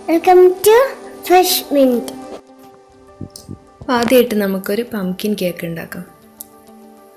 Welcome to fresh mint. ആദ്യമായിട്ട് നമുക്കൊരു pumpkin cake ഉണ്ടാക്കാം.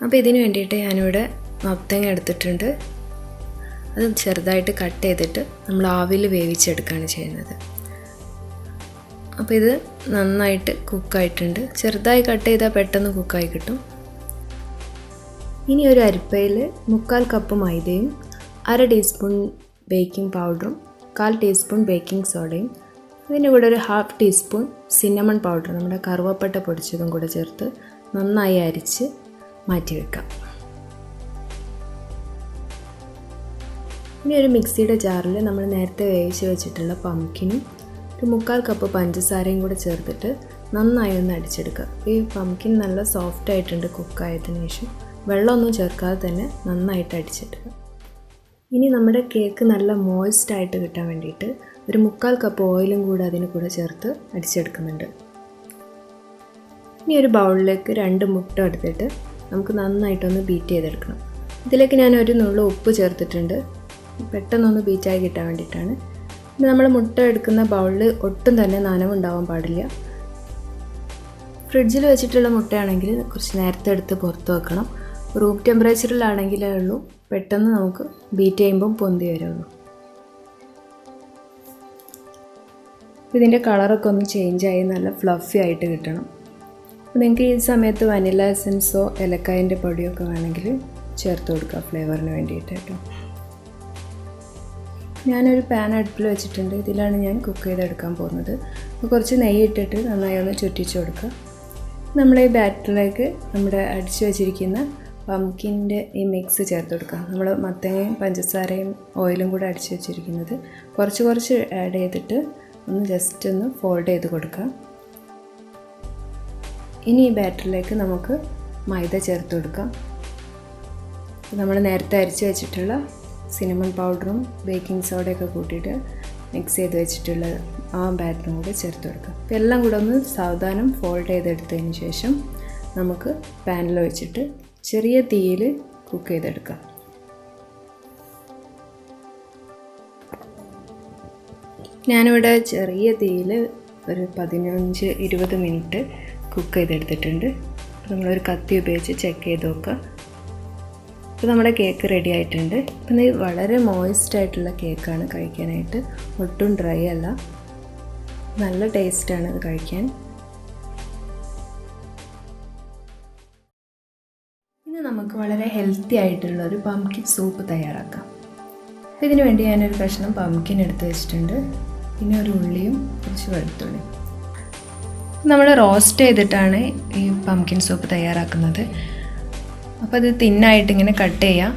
അപ്പോൾ ഇതിന് വേണ്ടിയിട്ട് ഞാനിവിടെ മത്തങ്ങ എടുത്തിട്ടുണ്ട്. അത് ചെറുതായിട്ട് കട്ട് ചെയ്തിട്ട് നമ്മൾ ആവിയിൽ വേവിച്ചെടുക്കുകയാണ് ചെയ്യുന്നത്. അപ്പോൾ ഇത് നന്നായിട്ട് കുക്കായിട്ടുണ്ട്. ചെറുതായി കട്ട് ചെയ്താൽ പെട്ടെന്ന് കുക്കായി കിട്ടും. ഇനി ഒരു അരിപ്പയിൽ 3/4 കപ്പ് മൈദയും 1/2 ടീസ്പൂൺ ബേക്കിംഗ് പൗഡറും 1/4 ടീസ്പൂൺ ബേക്കിംഗ് സോഡയും അതിൻ്റെ കൂടെ ഒരു 1/2 ടീസ്പൂൺ സിന്നമൺ പൗഡർ, നമ്മുടെ കറുവപ്പട്ട പൊടിച്ചതും കൂടെ ചേർത്ത് നന്നായി അരിച്ച് മാറ്റി വെക്കാം. ഇനി ഒരു മിക്സിയുടെ ജാറിൽ നമ്മൾ നേരത്തെ വേവിച്ച് വെച്ചിട്ടുള്ള പംകിനും ഒരു 3/4 കപ്പ് പഞ്ചസാരയും കൂടെ ചേർത്തിട്ട് നന്നായി ഒന്ന് അടിച്ചെടുക്കുക. ഈ പംകിൻ നല്ല സോഫ്റ്റ് ആയിട്ടുണ്ട് കുക്കായതിനു ശേഷം. വെള്ളമൊന്നും ചേർക്കാതെ തന്നെ നന്നായിട്ട് അടിച്ചെടുക്കുക. ഇനി നമ്മുടെ കേക്ക് നല്ല മോയ്സ്റ്റായിട്ട് കിട്ടാൻ വേണ്ടിയിട്ട് ഒരു 3/4 കപ്പ് ഓയിലും കൂടെ അതിന് കൂടെ ചേർത്ത് അടിച്ചെടുക്കുന്നുണ്ട്. ഇനി ഒരു ബൗളിലേക്ക് 2 മുട്ട എടുത്തിട്ട് നമുക്ക് നന്നായിട്ടൊന്ന് ബീറ്റ് ചെയ്തെടുക്കണം. ഇതിലേക്ക് ഞാൻ ഒരു നുള്ളു ഉപ്പ് ചേർത്തിട്ടുണ്ട്, പെട്ടെന്നൊന്ന് ബീറ്റായി കിട്ടാൻ വേണ്ടിയിട്ടാണ്. ഇനി നമ്മൾ മുട്ട എടുക്കുന്ന ബൗളിൽ ഒട്ടും തന്നെ നനവുണ്ടാവാൻ പാടില്ല. ഫ്രിഡ്ജിൽ വെച്ചിട്ടുള്ള മുട്ടയാണെങ്കിൽ കുറച്ച് നേരത്തെ എടുത്ത് പുറത്ത് വെക്കണം. റൂം ടെമ്പറേച്ചറിലാണെങ്കിലേ ഉള്ളൂ പെട്ടെന്ന് നമുക്ക് ബീറ്റ് ചെയ്യുമ്പം പൊന്തി വരുള്ളൂ. ഇതിൻ്റെ കളറൊക്കെ ഒന്ന് ചേഞ്ചായി നല്ല ഫ്ലഫി ആയിട്ട് കിട്ടണം. അപ്പോൾ നിങ്ങൾക്ക് ഈ സമയത്ത് വനില എസൻസോ ഏലക്കായൻ്റെ പൊടിയൊക്കെ വേണമെങ്കിൽ ചേർത്ത് കൊടുക്കുക ഫ്ലേവറിന് വേണ്ടിയിട്ട് കേട്ടോ. ഞാനൊരു പാൻ അടുപ്പിൽ വെച്ചിട്ടുണ്ട്. ഇതിലാണ് ഞാൻ കുക്ക് ചെയ്തെടുക്കാൻ പോകുന്നത്. അപ്പോൾ കുറച്ച് നെയ്യ് ഇട്ടിട്ട് നന്നായി ഒന്ന് ചുറ്റിച്ച് കൊടുക്കുക. നമ്മൾ ഈ ബാറ്ററിലേക്ക് നമ്മുടെ അടിച്ചു വെച്ചിരിക്കുന്ന പംകിൻ്റെ ഈ മിക്സ് ചേർത്ത് കൊടുക്കുക. നമ്മൾ മത്തങ്ങയും പഞ്ചസാരയും ഓയിലും കൂടെ അടിച്ചു വെച്ചിരിക്കുന്നത് കുറച്ച് ആഡ് ചെയ്തിട്ട് ഒന്ന് ജസ്റ്റ് ഒന്ന് ഫോൾഡ് ചെയ്ത് കൊടുക്കുക. ഇനി ഈ ബാറ്ററിലേക്ക് നമുക്ക് മൈദ ചേർത്ത് കൊടുക്കാം. നമ്മൾ നേരത്തെ അരിച്ച് വെച്ചിട്ടുള്ള സിനമൺ പൗഡറും ബേക്കിംഗ് സോഡയൊക്കെ കൂട്ടിയിട്ട് മിക്സ് ചെയ്ത് വെച്ചിട്ടുള്ള ആ ബാറ്ററും കൂടെ ചേർത്ത് കൊടുക്കുക. അപ്പോൾ എല്ലാം കൂടെ ഒന്ന് സാവധാനം ഫോൾഡ് ചെയ്തെടുത്തതിന് ശേഷം നമുക്ക് പാനിൽ വെച്ചിട്ട് ചെറിയ തീയിൽ കുക്ക് ചെയ്തെടുക്കാം. ഞാനിവിടെ ചെറിയ തീയിൽ ഒരു 15-20 മിനിറ്റ് കുക്ക് ചെയ്തെടുത്തിട്ടുണ്ട്. നമ്മളൊരു കത്തി ഉപയോഗിച്ച് ചെക്ക് ചെയ്ത് നോക്കുക. അപ്പോൾ നമ്മുടെ കേക്ക് റെഡി ആയിട്ടുണ്ട്. പിന്നെ ഇത് വളരെ മോയിസ്റ്റ് ആയിട്ടുള്ള കേക്കാണ് കഴിക്കാനായിട്ട്, ഒട്ടും ഡ്രൈ അല്ല, നല്ല ടേസ്റ്റാണ് ഇത് കഴിക്കാൻ. ഇനി നമുക്ക് വളരെ ഹെൽത്തി ആയിട്ടുള്ളൊരു പംകിൻ സൂപ്പ് തയ്യാറാക്കാം. അപ്പോൾ ഇതിന് വേണ്ടി ഞാനൊരു കഷ്ണം പംകിൻ എടുത്ത് വെച്ചിട്ടുണ്ട്. പിന്നെ ഒരു ഉള്ളിയും കുറച്ച് വെളുത്തുള്ളിയും. നമ്മൾ റോസ്റ്റ് ചെയ്തിട്ടാണ് ഈ പംകിൻ സൂപ്പ് തയ്യാറാക്കുന്നത്. അപ്പോൾ അത് തിന്നായിട്ട് ഇങ്ങനെ കട്ട് ചെയ്യാം.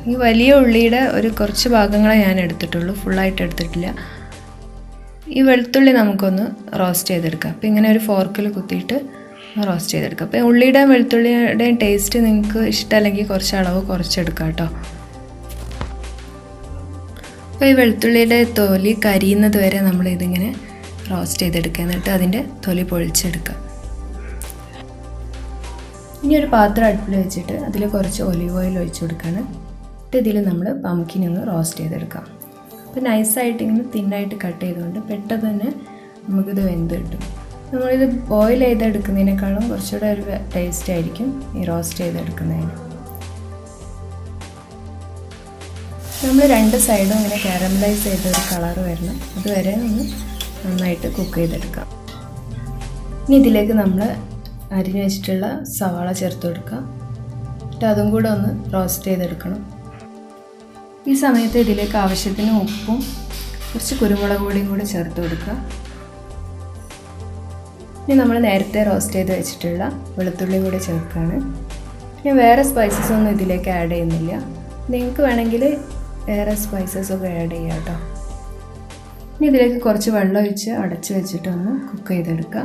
ഈ വലിയ ഉള്ളിയുടെ ഒരു കുറച്ച് ഭാഗങ്ങളെ ഞാൻ എടുത്തിട്ടുള്ളൂ, ഫുള്ളായിട്ട് എടുത്തിട്ടില്ല. ഈ വെളുത്തുള്ളി നമുക്കൊന്ന് റോസ്റ്റ് ചെയ്തെടുക്കാം. അപ്പോൾ ഇങ്ങനെ ഒരു ഫോർക്കിൽ കുത്തിയിട്ട് റോസ്റ്റ് ചെയ്തെടുക്കാം. അപ്പോൾ ഉള്ളിയുടെയും വെളുത്തുള്ളിയുടെയും ടേസ്റ്റ് നിങ്ങൾക്ക് ഇഷ്ടമല്ലെങ്കിൽ കുറച്ച് അളവ് കുറച്ചെടുക്കാം കേട്ടോ. അപ്പോൾ ഈ വെളുത്തുള്ളിയുടെ തൊലി കരിയുന്നത് വരെ നമ്മളിതിങ്ങനെ റോസ്റ്റ് ചെയ്തെടുക്കുക. എന്നിട്ട് അതിൻ്റെ തൊലി പൊളിച്ചെടുക്കുക. ഇനി ഒരു പാത്രം അടുപ്പിൽ വെച്ചിട്ട് അതിൽ കുറച്ച് ഒലിവ് ഓയിൽ ഒഴിച്ചു കൊടുക്കുകയാണ്. എന്നിട്ട് ഇതിൽ നമ്മൾ പംകിൻ ഒന്ന് റോസ്റ്റ് ചെയ്തെടുക്കാം. അപ്പോൾ നൈസായിട്ട് ഇങ്ങനെ തിന്നായിട്ട് കട്ട് ചെയ്തുകൊണ്ട് പെട്ടെന്ന് തന്നെ നമുക്കിത് വെന്ത് കിട്ടും. നമ്മളിത് ബോയിൽ ചെയ്തെടുക്കുന്നതിനേക്കാളും കുറച്ചുകൂടെ ഒരു ടേസ്റ്റ് ആയിരിക്കും ഈ റോസ്റ്റ് ചെയ്തെടുക്കുന്നതിന്. നമ്മൾ 2 സൈഡും ഇങ്ങനെ കാരമലൈസ് ചെയ്തൊരു കളർ വരണം, അതുവരെ ഒന്ന് നന്നായിട്ട് കുക്ക് ചെയ്തെടുക്കാം. ഇനി ഇതിലേക്ക് നമ്മൾ അരിഞ്ഞ് വെച്ചിട്ടുള്ള സവാള ചേർത്ത് കൊടുക്കുക. എന്നിട്ട് അതും കൂടെ ഒന്ന് റോസ്റ്റ് ചെയ്തെടുക്കണം. ഈ സമയത്ത് ഇതിലേക്ക് ആവശ്യത്തിന് ഉപ്പും കുറച്ച് കുരുമുളക് പൊടിയും കൂടെ ചേർത്ത് കൊടുക്കുക. ഇനി നമ്മൾ നേരത്തെ റോസ്റ്റ് ചെയ്ത് വെച്ചിട്ടുള്ള വെളുത്തുള്ളി കൂടെ ചേർക്കുകയാണ്. പിന്നെ വേറെ സ്പൈസസ് ഒന്നും ഇതിലേക്ക് ആഡ് ചെയ്യുന്നില്ല. നിങ്ങൾക്ക് വേണമെങ്കിൽ വേറെ സ്പൈസസ് ഒക്കെ ആഡ് ചെയ്യാം കേട്ടോ. ഇനി ഇതിലേക്ക് കുറച്ച് വെള്ളം ഒഴിച്ച് അടച്ച് വെച്ചിട്ടൊന്ന് കുക്ക് ചെയ്തെടുക്കുക.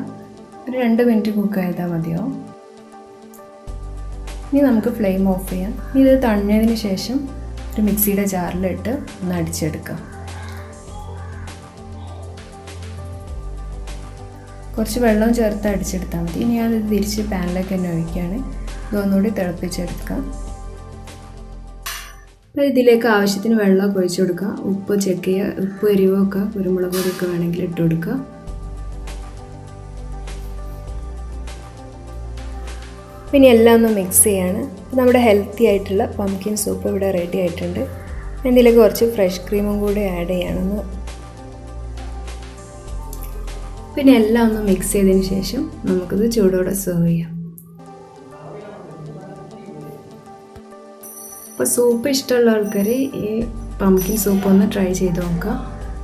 ഒരു 2 മിനിറ്റ് കുക്ക് ചെയ്താൽ മതിയാവും. ഇനി നമുക്ക് ഫ്ലെയിം ഓഫ് ചെയ്യാം. ഇനി ഇത് തണിഞ്ഞതിന് ശേഷം ഒരു മിക്സിയുടെ ജാറിലിട്ട് ഒന്ന് അടിച്ചെടുക്കാം. കുറച്ച് വെള്ളം ചേർത്ത് അടിച്ചെടുത്താൽ മതി. ഇനി ഞാനിത് തിരിച്ച് പാനിലേക്ക് തന്നെ ഒഴിക്കുകയാണ്. ഇതൊന്നുകൂടി തിളപ്പിച്ചെടുക്കാം. ഇതിലേക്ക് ആവശ്യത്തിന് വെള്ളമൊക്കെ ഒഴിച്ചു കൊടുക്കുക. ഉപ്പ് ചെക്ക് ചെയ്യുക. ഉപ്പ് എരിവൊക്കെ കുരുമുളക് പൊടിയൊക്കെ വേണമെങ്കിൽ ഇട്ട് കൊടുക്കുക. പിന്നെ എല്ലാം ഒന്ന് മിക്സ് ചെയ്യാണ്. നമ്മുടെ ഹെൽത്തി ആയിട്ടുള്ള പംകിൻ സൂപ്പ് ഇവിടെ റെഡി ആയിട്ടുണ്ട്. ഇതിലേക്ക് കുറച്ച് ഫ്രഷ് ക്രീമും കൂടി ആഡ് ചെയ്യണമെന്ന്. പിന്നെ എല്ലാം ഒന്ന് മിക്സ് ചെയ്തതിന് ശേഷം നമുക്കിത് ചൂടോടെ സെർവ് ചെയ്യാം. അപ്പോൾ സൂപ്പ് ഇഷ്ടമുള്ള ആൾക്കാർ ഈ പംകിൻ സൂപ്പ് ഒന്ന് ട്രൈ ചെയ്ത് നോക്കുക.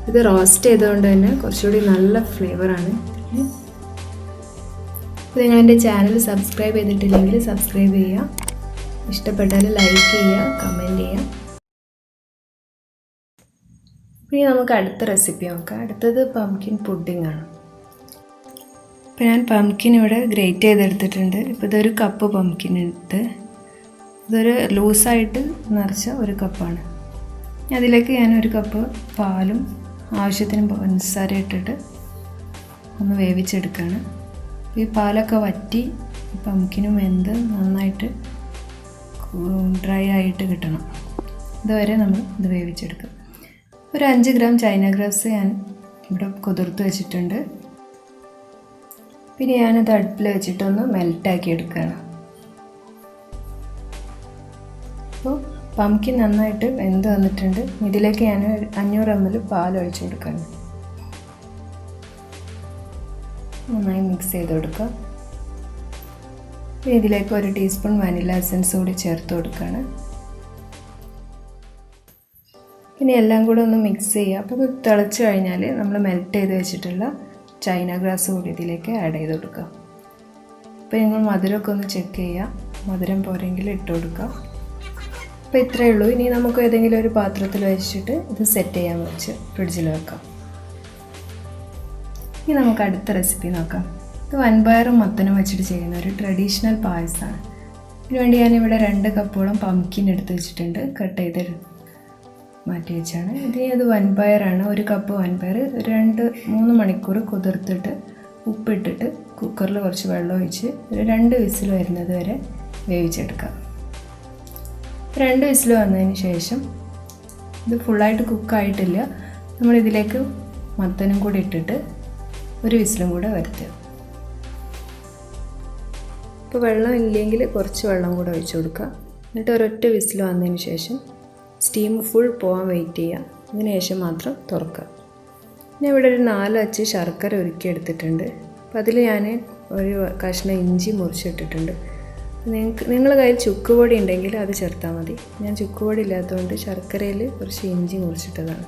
ഇത് റോസ്റ്റ് ചെയ്തുകൊണ്ട് തന്നെ കുറച്ചുകൂടി നല്ല ഫ്ലേവറാണ്. അപ്പോൾ നിങ്ങൾ എൻ്റെ ചാനൽ സബ്സ്ക്രൈബ് ചെയ്തിട്ടില്ലെങ്കിൽ സബ്സ്ക്രൈബ് ചെയ്യുക. ഇഷ്ടപ്പെട്ടാൽ ലൈക്ക് ചെയ്യുക, കമൻറ്റ് ചെയ്യുക. ഇനി നമുക്ക് അടുത്ത റെസിപ്പി നോക്കാം. അടുത്തത് പംകിൻ പുഡിംഗ് ആണ്. ഇപ്പോൾ ഞാൻ പംകിൻ ഇവിടെ ഗ്രേറ്റ് ചെയ്തെടുത്തിട്ടുണ്ട്. ഇപ്പോൾ ഇതൊരു കപ്പ് പംകിൻ എടുത്ത് ഇതൊരു ലൂസായിട്ട് നിറച്ച ഒരു കപ്പാണ്. അതിലേക്ക് ഞാൻ ഒരു കപ്പ് പാലും ആവശ്യത്തിന് പഞ്ചസാര ഇട്ടിട്ട് ഒന്ന് വേവിച്ചെടുക്കുകയാണ്. ഈ പാലൊക്കെ വറ്റി പംകിനും വെന്ത് നന്നായിട്ട് ഡ്രൈ ആയിട്ട് കിട്ടണം. ഇതുവരെ നമ്മൾ ഇത് വേവിച്ചെടുക്കും. ഒരു 5 ഗ്രാം ചൈന ഗ്രാസ് ഞാൻ ഇവിടെ കുതിർത്ത് വെച്ചിട്ടുണ്ട്. പിന്നെ ഞാനത് അടുപ്പിൽ വെച്ചിട്ടൊന്ന് മെൽറ്റാക്കി എടുക്കുകയാണ്. അപ്പോൾ പംകിൻ നന്നായിട്ട് വെന്ത് വന്നിട്ടുണ്ട്. ഇതിലേക്ക് ഞാൻ 500 ml പാൽ ഒഴിച്ചു കൊടുക്കുകയാണ്. നന്നായി മിക്സ് ചെയ്ത് കൊടുക്കുക. പിന്നെ ഇതിലേക്ക് 1 ടീസ്പൂൺ വനില എസൻസ് കൂടി ചേർത്ത് കൊടുക്കുകയാണ്. പിന്നെ എല്ലാം കൂടെ ഒന്ന് മിക്സ് ചെയ്യുക. അപ്പോൾ ഇത് തിളച്ച് കഴിഞ്ഞാൽ നമ്മൾ മെൽറ്റ് ചെയ്ത് വെച്ചിട്ടുള്ള ചൈന ഗ്രാസ് കൂടി ഇതിലേക്ക് ആഡ് ചെയ്ത് കൊടുക്കുക. അപ്പോൾ നിങ്ങൾ മധുരമൊക്കെ ഒന്ന് ചെക്ക് ചെയ്യുക. മധുരം പോരെങ്കിൽ ഇട്ട് കൊടുക്കുക. അപ്പോൾ ഇത്രയേ ഉള്ളൂ. ഇനി നമുക്ക് ഏതെങ്കിലും ഒരു പാത്രത്തിൽ വെച്ചിട്ട് ഇത് സെറ്റ് ചെയ്യാൻ വെച്ച് ഫ്രിഡ്ജിൽ വെക്കാം. ഇനി നമുക്ക് അടുത്ത റെസിപ്പി നോക്കാം. ഇത് വൻപയറും മത്തനും വെച്ചിട്ട് ചെയ്യുന്ന ഒരു ട്രഡീഷണൽ പായസമാണ്. ഇതിനുവേണ്ടി ഞാനിവിടെ 2 കപ്പോളം പംകിൻ എടുത്ത് വെച്ചിട്ടുണ്ട്. കട്ട് ചെയ്ത് മാറ്റി വെച്ചാണ്. ഇത് വൻപയറാണ്. 1 കപ്പ് വൻപയർ 2-3 മണിക്കൂർ കുതിർത്തിട്ട് ഉപ്പിട്ടിട്ട് കുക്കറിൽ കുറച്ച് വെള്ളം ഒഴിച്ച് 2 വിസിൽ വരുന്നത് വരെ വേവിച്ചെടുക്കാം. 2 വിസിൽ വന്നതിന് ശേഷം ഇത് ഫുള്ളായിട്ട് കുക്കായിട്ടില്ല. നമ്മളിതിലേക്ക് മത്തനും കൂടി ഇട്ടിട്ട് 1 വിസിലും കൂടെ വരുത്തുക. ഇപ്പോൾ വെള്ളം ഇല്ലെങ്കിൽ കുറച്ച് വെള്ളം കൂടെ ഒഴിച്ച് കൊടുക്കുക. എന്നിട്ട് ഒരൊറ്റ വിസിൽ വന്നതിന് ശേഷം സ്റ്റീം ഫുൾ പോകാൻ വെയിറ്റ് ചെയ്യുക. അതിന് ശേഷം മാത്രം തുറക്കുക. ഞാൻ ഇവിടെ ഒരു 4 അച്ച് ശർക്കര ഉരുക്കി എടുത്തിട്ടുണ്ട്. അപ്പോൾ അതിൽ ഞാൻ ഒരു കഷ്ണം ഇഞ്ചി മുറിച്ചിട്ടിട്ടുണ്ട്. നിങ്ങളുടെ കയ്യിൽ ചുക്കുപൊടി ഉണ്ടെങ്കിൽ അത് ചേർത്താൽ മതി. ഞാൻ ചുക്കുപൊടി ഇല്ലാത്തതുകൊണ്ട് ശർക്കരയിൽ കുറച്ച് ഇഞ്ചി മുറിച്ചിട്ടതാണ്.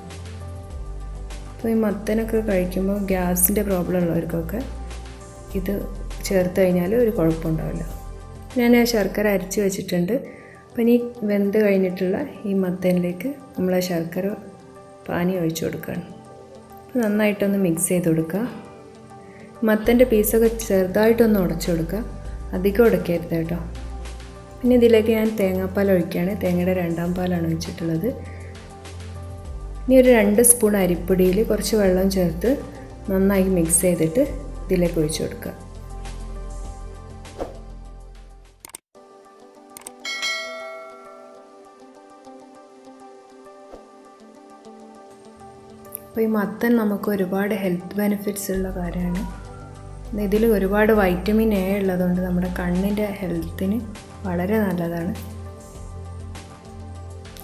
അപ്പോൾ ഈ മത്തനൊക്കെ കഴിക്കുമ്പോൾ ഗ്യാസിൻ്റെ പ്രോബ്ലം ഉള്ളവർക്കൊക്കെ ഇത് ചേർത്ത് കഴിഞ്ഞാൽ ഒരു കുഴപ്പമുണ്ടാവില്ല. ഞാൻ ആ ശർക്കര അരച്ച് വെച്ചിട്ടുണ്ട്. അപ്പം ഇനി വെന്ത് കഴിഞ്ഞിട്ടുള്ള ഈ മത്തനിലേക്ക് നമ്മൾ ആ ശർക്കര പാനി ഒഴിച്ചു കൊടുക്കുകയാണ്. അപ്പോൾ നന്നായിട്ടൊന്ന് മിക്സ് ചെയ്ത് കൊടുക്കുക. മത്തൻ്റെ പീസൊക്കെ ചെറുതായിട്ടൊന്ന് ഉടച്ചു കൊടുക്കുക. അധികം ഉടക്കരുത് കേട്ടോ. പിന്നെ ഇതിലേക്ക് ഞാൻ തേങ്ങാപ്പാൽ ഒഴിക്കുകയാണ്. തേങ്ങയുടെ 2ാം പാലാണ് ഒഴിച്ചിട്ടുള്ളത്. ഇനി ഒരു 2 സ്പൂൺ അരിപ്പൊടിയിൽ കുറച്ച് വെള്ളം ചേർത്ത് നന്നായി മിക്സ് ചെയ്തിട്ട് ഇതിലേക്ക് ഒഴിച്ചു കൊടുക്കുക. അപ്പോൾ ഈ മത്തൻ നമുക്ക് ഒരുപാട് ഹെൽത്ത് ബെനിഫിറ്റ്സ് ഉള്ള കാര്യമാണ്. ഇതിൽ ഒരുപാട് വൈറ്റമിൻ എ ഉള്ളതുകൊണ്ട് നമ്മുടെ കണ്ണിൻ്റെ ഹെൽത്തിന് വളരെ നല്ലതാണ്.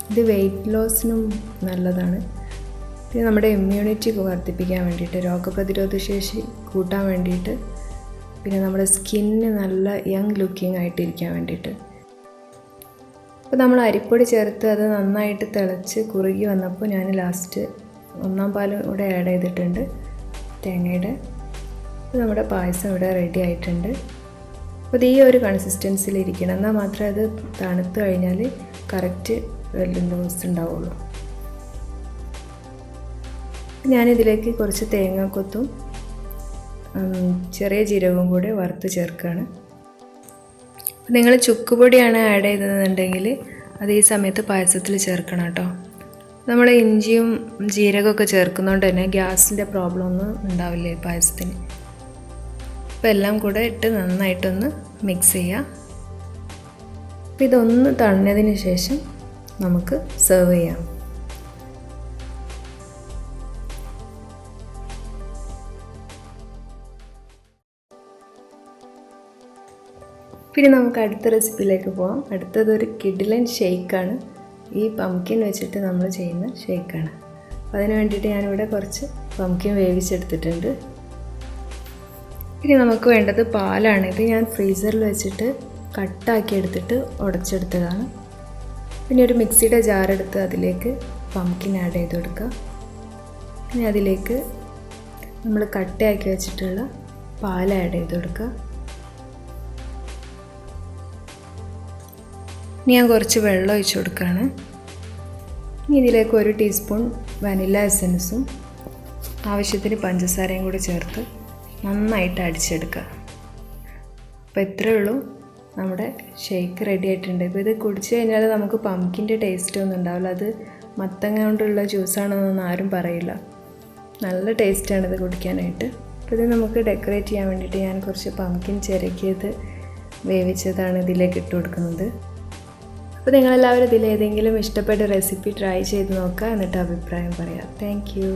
ഇത് വെയിറ്റ് ലോസിനും നല്ലതാണ്. ഇത് നമ്മുടെ ഇമ്മ്യൂണിറ്റി വർദ്ധിപ്പിക്കാൻ വേണ്ടിയിട്ട്, രോഗപ്രതിരോധ ശേഷി കൂട്ടാൻ വേണ്ടിയിട്ട്, പിന്നെ നമ്മുടെ സ്കിന്ന് നല്ല യങ് ലുക്കിംഗ് ആയിട്ടിരിക്കാൻ വേണ്ടിയിട്ട്. അപ്പോൾ നമ്മൾ അരിപ്പൊടി ചേർത്ത് അത് നന്നായിട്ട് തിളച്ച് കുറുകി വന്നപ്പോൾ ഞാൻ ലാസ്റ്റ് 1ാം പാൽ കൂടെ ആഡ് ചെയ്തിട്ടുണ്ട് തേങ്ങയുടെ. നമ്മുടെ പായസം ഇവിടെ റെഡി ആയിട്ടുണ്ട്. അപ്പോൾ ഇത് ഈ ഒരു കൺസിസ്റ്റൻസിലിരിക്കണം. എന്നാൽ മാത്രമേ അത് തണുത്ത് കഴിഞ്ഞാൽ കറക്റ്റ് വെല്ലുന്ന ഉണ്ടാവുള്ളൂ. ഞാനിതിലേക്ക് കുറച്ച് തേങ്ങാക്കൊത്തും ചെറിയ ജീരകവും കൂടെ വറുത്ത് ചേർക്കുകയാണ്. നിങ്ങൾ ചുക്കുപൊടിയാണ് ആഡ് ചെയ്തതെന്നുണ്ടെങ്കിൽ അത് ഈ സമയത്ത് പായസത്തിൽ ചേർക്കണം കേട്ടോ. നമ്മൾ ഇഞ്ചിയും ജീരകമൊക്കെ ചേർക്കുന്നതുകൊണ്ട് തന്നെ ഗ്യാസിൻ്റെ പ്രോബ്ലം ഒന്നും ഉണ്ടാവില്ല ഈ പായസത്തിന്. അപ്പോൾ എല്ലാം കൂടെ ഇട്ട് നന്നായിട്ടൊന്ന് മിക്സ് ചെയ്യുക. അപ്പോൾ ഇതൊന്ന് തണഞ്ഞതിന് ശേഷം നമുക്ക് സെർവ് ചെയ്യാം. പിന്നെ നമുക്ക് അടുത്ത റെസിപ്പിയിലേക്ക് പോകാം. അടുത്തതൊരു കിഡിലൻ ഷേക്കാണ്. ഈ പംകിൻ വെച്ചിട്ട് നമ്മൾ ചെയ്യുന്ന ഷേക്കാണ്. അപ്പോൾ അതിന് വേണ്ടിയിട്ട് ഞാനിവിടെ കുറച്ച് പംകിൻ വേവിച്ചെടുത്തിട്ടുണ്ട്. ഇനി നമുക്ക് വേണ്ടത് പാലാണ്. ഇത് ഞാൻ ഫ്രീസറിൽ വെച്ചിട്ട് കട്ടാക്കി എടുത്തിട്ട് ഉടച്ചെടുത്തതാണ്. പിന്നെ ഒരു മിക്സിയുടെ ജാറെടുത്ത് അതിലേക്ക് പംകിൻ ആഡ് ചെയ്ത് കൊടുക്കുക. പിന്നെ അതിലേക്ക് നമ്മൾ കട്ടയാക്കി വെച്ചിട്ടുള്ള പാൽ ആഡ് ചെയ്ത് കൊടുക്കുക. ഇനി ഞാൻ കുറച്ച് വെള്ളം ഒഴിച്ച് കൊടുക്കുകയാണ്. ഇനി ഇതിലേക്ക് 1 ടീസ്പൂൺ വനില എസൻസും ആവശ്യത്തിന് പഞ്ചസാരയും കൂടി ചേർത്ത് നന്നായിട്ട് അടിച്ചെടുക്കുക. അപ്പോൾ ഇത്രയേ ഉള്ളൂ, നമ്മുടെ ഷേക്ക് റെഡി ആയിട്ടുണ്ട്. ഇപ്പോൾ ഇത് കുടിച്ച് കഴിഞ്ഞാൽ നമുക്ക് പംകിൻ്റെ ടേസ്റ്റ് ഒന്നും ഉണ്ടാവില്ല. അത് മത്തങ്ങ കൊണ്ടുള്ള ജ്യൂസാണെന്നൊന്നും ആരും പറയില്ല. നല്ല ടേസ്റ്റാണിത് കുടിക്കാനായിട്ട്. അപ്പോൾ ഇത് നമുക്ക് ഡെക്കറേറ്റ് ചെയ്യാൻ വേണ്ടിയിട്ട് ഞാൻ കുറച്ച് പംകിൻ ചിരകിയത് വേവിച്ചതാണ് ഇതിലേക്ക് ഇട്ട് കൊടുക്കുന്നത്. അപ്പോൾ നിങ്ങളെല്ലാവരും ഇതിലേതെങ്കിലും ഇഷ്ടപ്പെട്ട റെസിപ്പി ട്രൈ ചെയ്ത് നോക്കുക, എന്നിട്ട് അഭിപ്രായം പറയാം. Thank you.